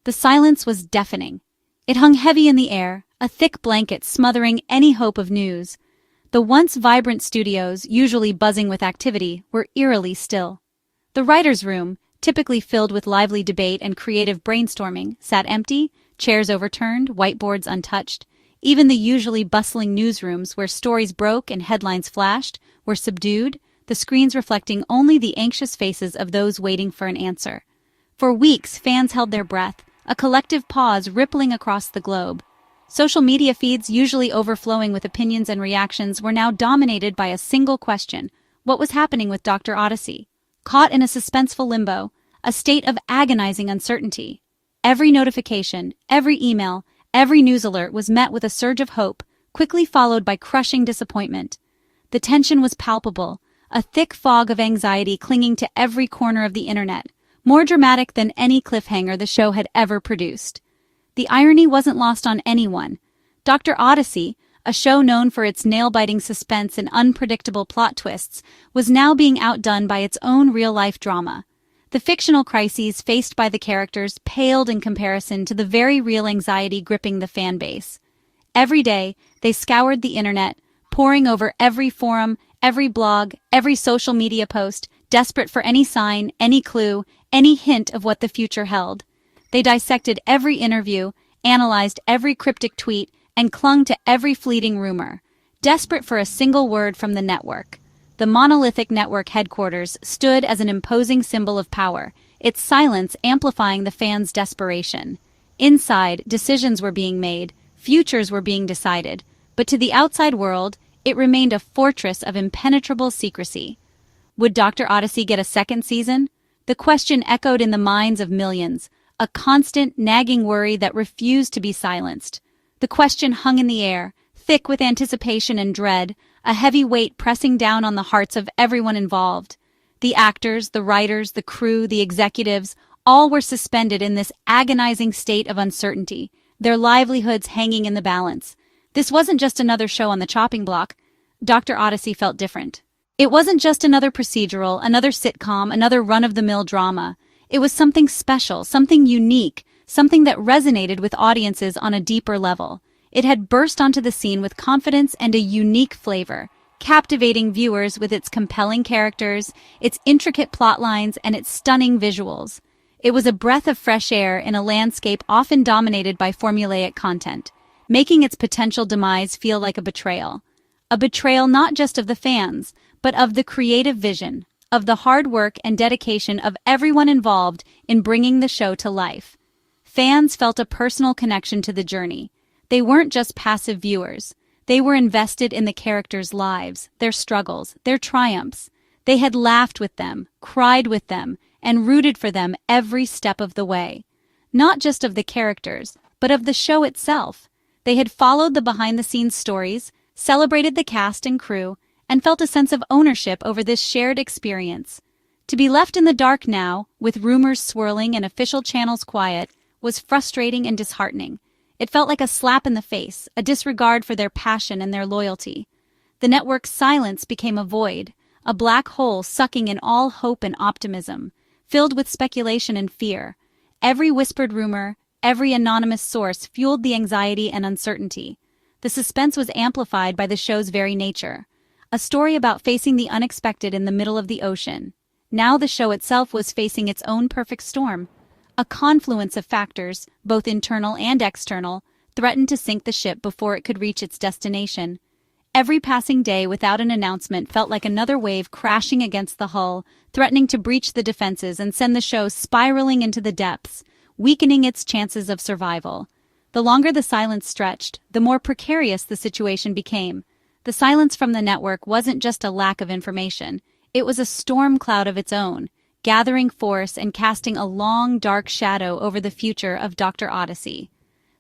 The silence was deafening. It hung heavy in the air, a thick blanket smothering any hope of news. The once vibrant studios, usually buzzing with activity, were eerily still. The writer's room, typically filled with lively debate and creative brainstorming, sat empty, chairs overturned, whiteboards untouched. Even the usually bustling newsrooms where stories broke and headlines flashed were subdued, the screens reflecting only the anxious faces of those waiting for an answer. For weeks, fans held their breath, a collective pause rippling across the globe. Social media feeds, usually overflowing with opinions and reactions, were now dominated by a single question: what was happening with Dr. Odyssey? Caught in a suspenseful limbo, a state of agonizing uncertainty. Every notification, every email, every news alert was met with a surge of hope, quickly followed by crushing disappointment. The tension was palpable, a thick fog of anxiety clinging to every corner of the internet, more dramatic than any cliffhanger the show had ever produced. The irony wasn't lost on anyone. Dr. Odyssey, a show known for its nail-biting suspense and unpredictable plot twists, was now being outdone by its own real-life drama. The fictional crises faced by the characters paled in comparison to the very real anxiety gripping the fan base. Every day, they scoured the internet, poring over every forum, every blog, every social media post, desperate for any sign, any clue, any hint of what the future held. They dissected every interview, analyzed every cryptic tweet, and clung to every fleeting rumor, desperate for a single word from the network. The monolithic network headquarters stood as an imposing symbol of power, its silence amplifying the fans' desperation. Inside, decisions were being made, futures were being decided, but to the outside world, it remained a fortress of impenetrable secrecy. Would Dr. Odyssey get a second season? The question echoed in the minds of millions, a constant, nagging worry that refused to be silenced. The question hung in the air, thick with anticipation and dread, a heavy weight pressing down on the hearts of everyone involved. The actors, the writers, the crew, the executives, all were suspended in this agonizing state of uncertainty, their livelihoods hanging in the balance. This wasn't just another show on the chopping block. Dr. Odyssey felt different. It wasn't just another procedural, another sitcom, another run-of-the-mill drama. It was something special, something unique, something that resonated with audiences on a deeper level. It had burst onto the scene with confidence and a unique flavor, captivating viewers with its compelling characters, its intricate plot lines, and its stunning visuals. It was a breath of fresh air in a landscape often dominated by formulaic content, making its potential demise feel like a betrayal. A betrayal not just of the fans, but of the creative vision, of the hard work and dedication of everyone involved in bringing the show to life. Fans felt a personal connection to the journey. They weren't just passive viewers. They were invested in the characters' lives, their struggles, their triumphs. They had laughed with them, cried with them, and rooted for them every step of the way. Not just of the characters, but of the show itself. They had followed the behind-the-scenes stories, celebrated the cast and crew, and felt a sense of ownership over this shared experience. To be left in the dark now, with rumors swirling and official channels quiet, was frustrating and disheartening. It felt like a slap in the face, a disregard for their passion and their loyalty. The network's silence became a void, a black hole sucking in all hope and optimism, filled with speculation and fear. Every whispered rumor, every anonymous source fueled the anxiety and uncertainty. The suspense was amplified by the show's very nature. A story about facing the unexpected in the middle of the ocean. Now the show itself was facing its own perfect storm. A confluence of factors, both internal and external, threatened to sink the ship before it could reach its destination. Every passing day without an announcement felt like another wave crashing against the hull, threatening to breach the defenses and send the show spiraling into the depths, weakening its chances of survival. The longer the silence stretched, the more precarious the situation became. The silence from the network wasn't just a lack of information. It was a storm cloud of its own, gathering force and casting a long, dark shadow over the future of Dr. Odyssey.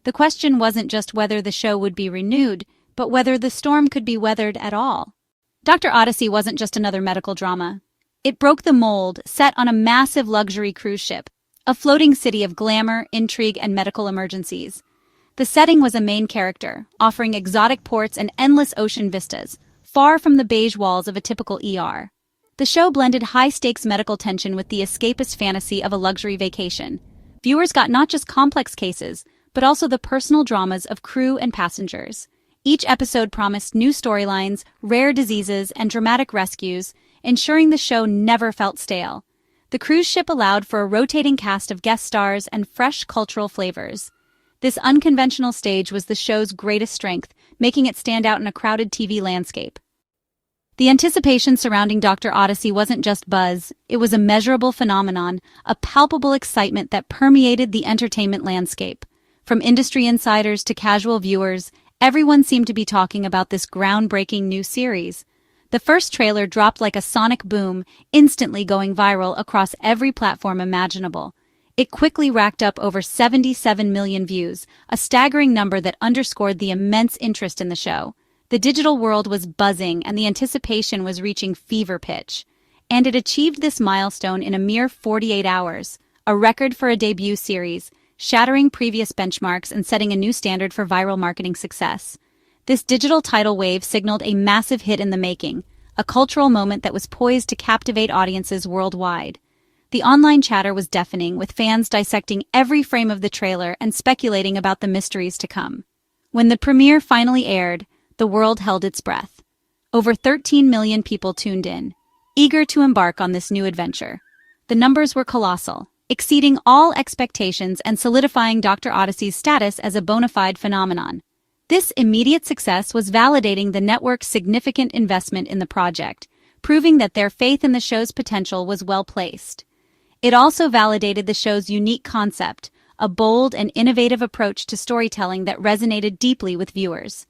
The question wasn't just whether the show would be renewed, but whether the storm could be weathered at all. Dr. Odyssey wasn't just another medical drama. It broke the mold, set on a massive luxury cruise ship, a floating city of glamour, intrigue, and medical emergencies. The setting was a main character, offering exotic ports and endless ocean vistas, far from the beige walls of a typical ER. The show blended high-stakes medical tension with the escapist fantasy of a luxury vacation. Viewers got not just complex cases, but also the personal dramas of crew and passengers. Each episode promised new storylines, rare diseases, and dramatic rescues, ensuring the show never felt stale. The cruise ship allowed for a rotating cast of guest stars and fresh cultural flavors. This unconventional stage was the show's greatest strength, making it stand out in a crowded TV landscape. The anticipation surrounding Dr. Odyssey wasn't just buzz, it was a measurable phenomenon, a palpable excitement that permeated the entertainment landscape. From industry insiders to casual viewers, everyone seemed to be talking about this groundbreaking new series. The first trailer dropped like a sonic boom, instantly going viral across every platform imaginable. It quickly racked up over 77 million views, a staggering number that underscored the immense interest in the show. The digital world was buzzing and the anticipation was reaching fever pitch. And it achieved this milestone in a mere 48 hours, a record for a debut series, shattering previous benchmarks and setting a new standard for viral marketing success. This digital tidal wave signaled a massive hit in the making, a cultural moment that was poised to captivate audiences worldwide. The online chatter was deafening, with fans dissecting every frame of the trailer and speculating about the mysteries to come. When the premiere finally aired, the world held its breath. Over 13 million people tuned in, eager to embark on this new adventure. The numbers were colossal, exceeding all expectations and solidifying Dr. Odyssey's status as a bona fide phenomenon. This immediate success was validating the network's significant investment in the project, proving that their faith in the show's potential was well placed. It also validated the show's unique concept, a bold and innovative approach to storytelling that resonated deeply with viewers.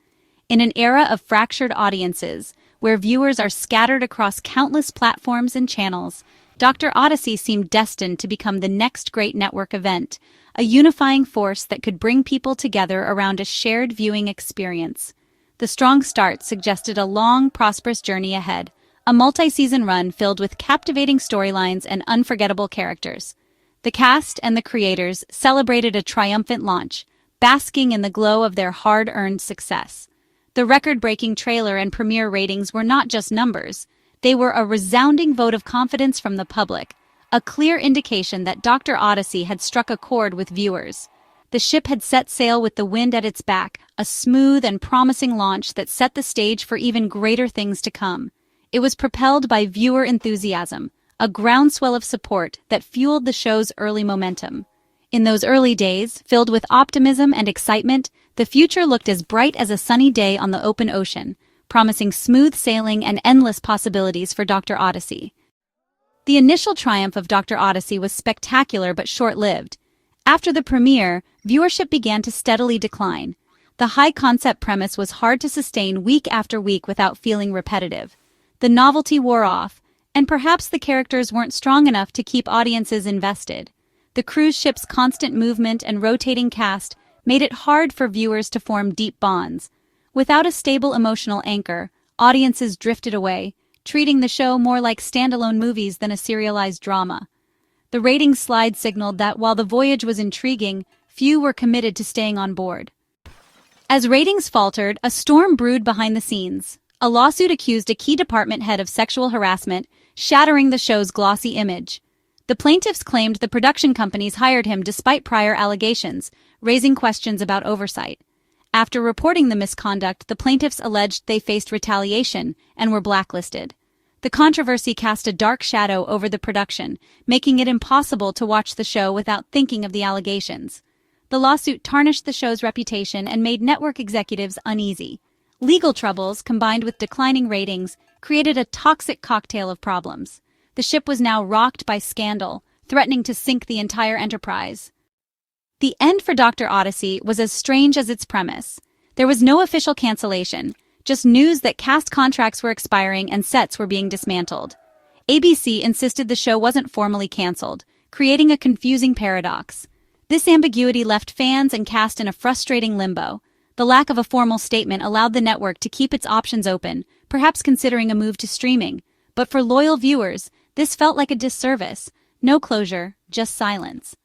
In an era of fractured audiences, where viewers are scattered across countless platforms and channels, Dr. Odyssey seemed destined to become the next great network event, a unifying force that could bring people together around a shared viewing experience. The strong start suggested a long, prosperous journey ahead, a multi-season run filled with captivating storylines and unforgettable characters. The cast and the creators celebrated a triumphant launch, basking in the glow of their hard-earned success. The record-breaking trailer and premiere ratings were not just numbers. They were a resounding vote of confidence from the public, a clear indication that Dr. Odyssey had struck a chord with viewers. The ship had set sail with the wind at its back, a smooth and promising launch that set the stage for even greater things to come. It was propelled by viewer enthusiasm, a groundswell of support that fueled the show's early momentum. In those early days, filled with optimism and excitement, the future looked as bright as a sunny day on the open ocean, promising smooth sailing and endless possibilities for Dr. Odyssey. The initial triumph of Dr. Odyssey was spectacular but short-lived. After the premiere, viewership began to steadily decline. The high-concept premise was hard to sustain week after week without feeling repetitive. The novelty wore off, and perhaps the characters weren't strong enough to keep audiences invested. The cruise ship's constant movement and rotating cast made it hard for viewers to form deep bonds. Without a stable emotional anchor, audiences drifted away, treating the show more like standalone movies than a serialized drama. The ratings slide signaled that while the voyage was intriguing, few were committed to staying on board. As ratings faltered, a storm brewed behind the scenes. A lawsuit accused a key department head of sexual harassment, shattering the show's glossy image. The plaintiffs claimed the production companies hired him despite prior allegations, raising questions about oversight. After reporting the misconduct, the plaintiffs alleged they faced retaliation and were blacklisted. The controversy cast a dark shadow over the production, making it impossible to watch the show without thinking of the allegations. The lawsuit tarnished the show's reputation and made network executives uneasy. Legal troubles, combined with declining ratings, created a toxic cocktail of problems. The ship was now rocked by scandal, threatening to sink the entire enterprise. The end for Dr. Odyssey was as strange as its premise. There was no official cancellation, just news that cast contracts were expiring and sets were being dismantled. ABC insisted the show wasn't formally canceled, creating a confusing paradox. This ambiguity left fans and cast in a frustrating limbo. The lack of a formal statement allowed the network to keep its options open, perhaps considering a move to streaming. But for loyal viewers, this felt like a disservice. No closure, just silence.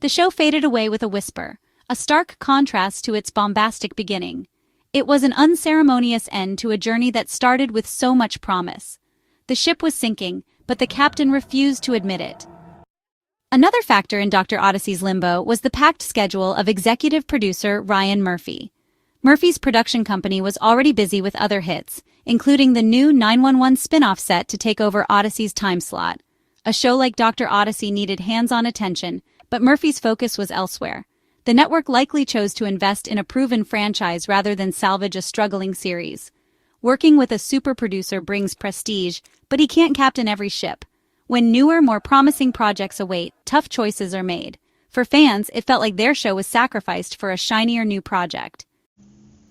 The show faded away with a whisper, a stark contrast to its bombastic beginning. It was an unceremonious end to a journey that started with so much promise. The ship was sinking, but the captain refused to admit it. Another factor in Dr. Odyssey's limbo was the packed schedule of executive producer Ryan Murphy. Murphy's production company was already busy with other hits, including the new 911 spin-off set to take over Odyssey's time slot. A show like Dr. Odyssey needed hands-on attention, but Murphy's focus was elsewhere. The network likely chose to invest in a proven franchise rather than salvage a struggling series. Working with a super producer brings prestige, but he can't captain every ship. When newer, more promising projects await, tough choices are made. For fans, it felt like their show was sacrificed for a shinier new project.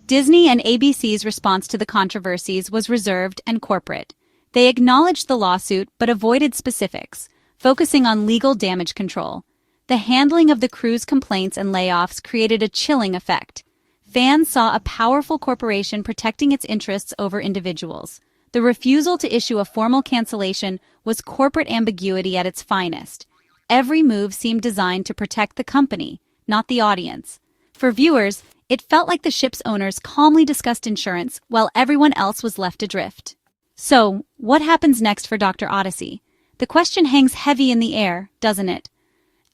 Disney and ABC's response to the controversies was reserved and corporate. They acknowledged the lawsuit but avoided specifics, focusing on legal damage control. The handling of the crew's complaints and layoffs created a chilling effect. Fans saw a powerful corporation protecting its interests over individuals. The refusal to issue a formal cancellation was corporate ambiguity at its finest. Every move seemed designed to protect the company, not the audience. For viewers, it felt like the ship's owners calmly discussed insurance while everyone else was left adrift. So, what happens next for Dr. Odyssey? The question hangs heavy in the air, doesn't it?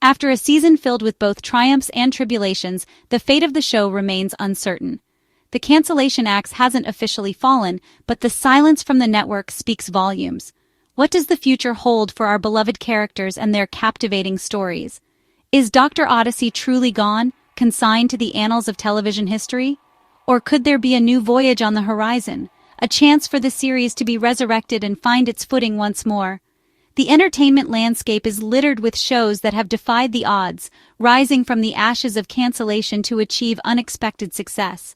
After a season filled with both triumphs and tribulations, the fate of the show remains uncertain. The cancellation axe hasn't officially fallen, but the silence from the network speaks volumes. What does the future hold for our beloved characters and their captivating stories? Is Dr. Odyssey truly gone, consigned to the annals of television history? Or could there be a new voyage on the horizon? A chance for the series to be resurrected and find its footing once more. The entertainment landscape is littered with shows that have defied the odds, rising from the ashes of cancellation to achieve unexpected success.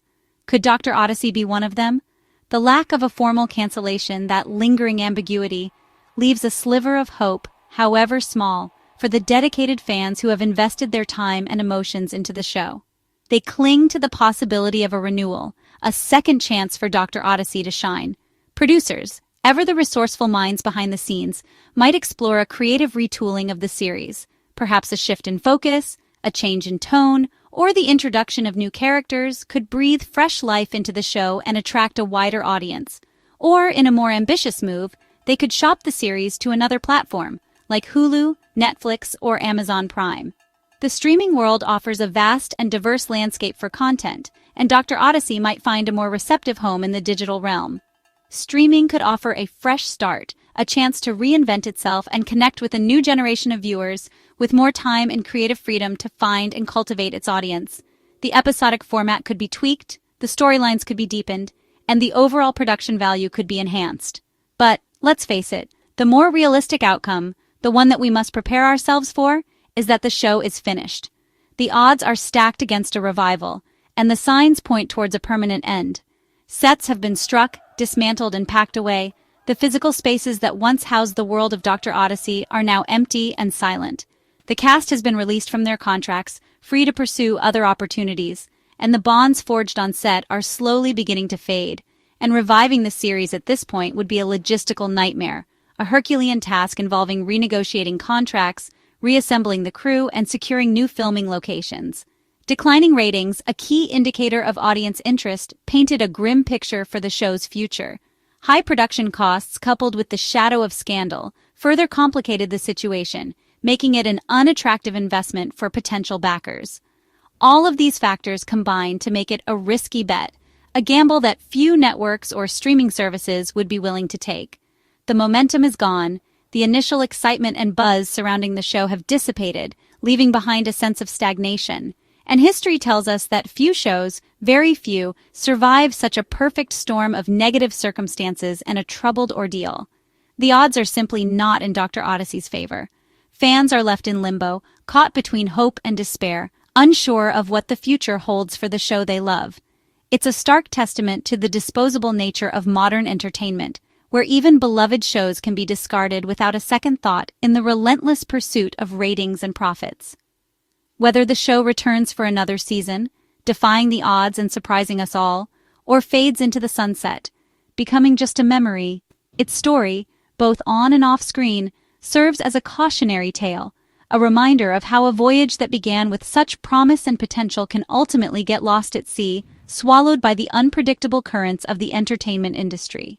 Could Dr. Odyssey be one of them? The lack of a formal cancellation, that lingering ambiguity, leaves a sliver of hope, however small, for the dedicated fans who have invested their time and emotions into the show. They cling to the possibility of a renewal, a second chance for Dr. Odyssey to shine. Producers, ever the resourceful minds behind the scenes, might explore a creative retooling of the series, perhaps a shift in focus, a change in tone, or the introduction of new characters could breathe fresh life into the show and attract a wider audience. Or, in a more ambitious move, they could shop the series to another platform, like Hulu, Netflix, or Amazon Prime. The streaming world offers a vast and diverse landscape for content, and Dr. Odyssey might find a more receptive home in the digital realm. Streaming could offer a fresh start, a chance to reinvent itself and connect with a new generation of viewers with more time and creative freedom to find and cultivate its audience. The episodic format could be tweaked, the storylines could be deepened, and the overall production value could be enhanced. But, let's face it, the more realistic outcome, the one that we must prepare ourselves for, is that the show is finished. The odds are stacked against a revival, and the signs point towards a permanent end. Sets have been struck, dismantled, and packed away. The physical spaces that once housed the world of Dr. Odyssey are now empty and silent. The cast has been released from their contracts, free to pursue other opportunities, and the bonds forged on set are slowly beginning to fade. And reviving the series at this point would be a logistical nightmare, a Herculean task involving renegotiating contracts, reassembling the crew, and securing new filming locations. Declining ratings, a key indicator of audience interest, painted a grim picture for the show's future. High production costs coupled with the shadow of scandal further complicated the situation, making it an unattractive investment for potential backers. All of these factors combine to make it a risky bet, a gamble that few networks or streaming services would be willing to take. The momentum is gone, the initial excitement and buzz surrounding the show have dissipated, leaving behind a sense of stagnation. And history tells us that few shows, very few, survive such a perfect storm of negative circumstances and a troubled ordeal. The odds are simply not in Dr. Odyssey's favor. Fans are left in limbo, caught between hope and despair, unsure of what the future holds for the show they love. It's a stark testament to the disposable nature of modern entertainment, where even beloved shows can be discarded without a second thought in the relentless pursuit of ratings and profits. Whether the show returns for another season, defying the odds and surprising us all, or fades into the sunset, becoming just a memory, its story, both on and off screen, serves as a cautionary tale, a reminder of how a voyage that began with such promise and potential can ultimately get lost at sea, swallowed by the unpredictable currents of the entertainment industry.